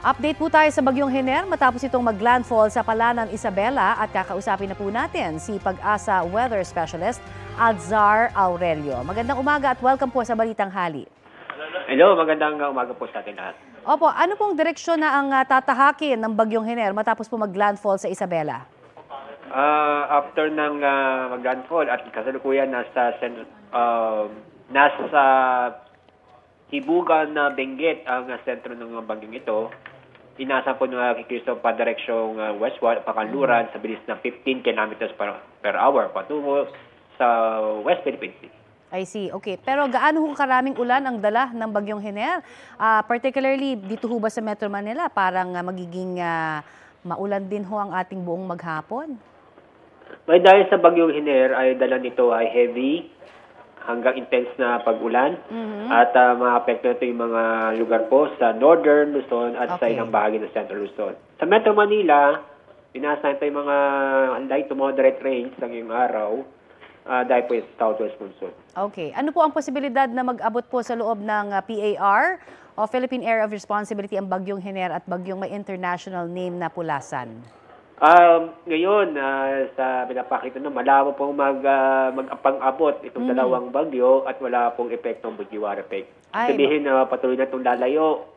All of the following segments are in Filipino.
Update po tayo sa Bagyong Hener matapos itong maglandfall sa Palanan, Isabela at kakausapin na po natin si Pag-asa Weather Specialist Alzar Aurelio. Magandang umaga at welcome po sa Balitang Hali. Hello, magandang umaga po sa atin lahat. Opo, ano pong direksyon na ang tatahakin ng Bagyong Hener matapos po maglandfall sa Isabela? After ng maglandfall at kasalukuyan nasa Hibugan na Benguet ang sentro ng bagyong ito. Inaasahan po na kikilos pa direksyong westward, pakanluran sa bilis ng 15 kilometers per hour patungo sa West Philippine Sea. I see. Okay. Pero gaano ho karaming ulan ang dala ng Bagyong Hener? Particularly dito ho ba sa Metro Manila, parang magiging maulan din ho ang ating buong maghapon? May dahil sa Bagyong Hener ay dala nito ay heavy hanggang intense na pag-ulan at maapekto nito yung mga lugar po sa Northern Luzon at sa ilang bahagi ng Central Luzon. Sa Metro Manila, inaasahan ito yung mga light to moderate rains ngayong araw dahil po yung Southwest Monsoon. Okay. Ano po ang posibilidad na mag-abot po sa loob ng PAR o Philippine Area of Responsibility ang Bagyong Hener at bagyong may international name na Pulasan? Ngayon, sa pinapakita na malabo pong mag-apang-abot itong dalawang bagyo at wala pong epekto ng Bugiwara effect. Sabihin na patuloy na itong lalayo,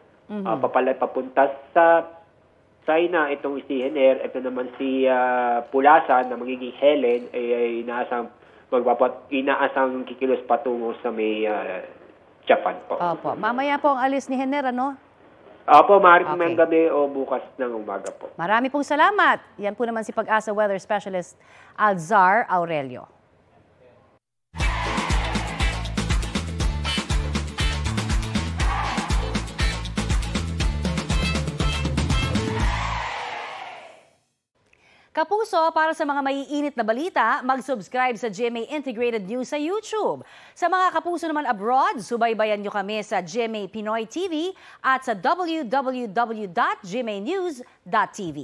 papunta sa China itong si Hener, ito naman si Pulasan na magiging Helen ay inaasang kikilos patungo sa may Japan po. Opo. Mamaya po ang alis ni Hener, ano? Opo, maaaring may gabi o bukas ng umaga po. Marami pong salamat. Yan po naman si Pag-asa Weather Specialist Alzar Aurelio. Kapuso, para sa mga maiinit na balita, mag-subscribe sa GMA Integrated News sa YouTube. Sa mga kapuso naman abroad, subaybayan nyo kami sa GMA Pinoy TV at sa www.gmanews.tv.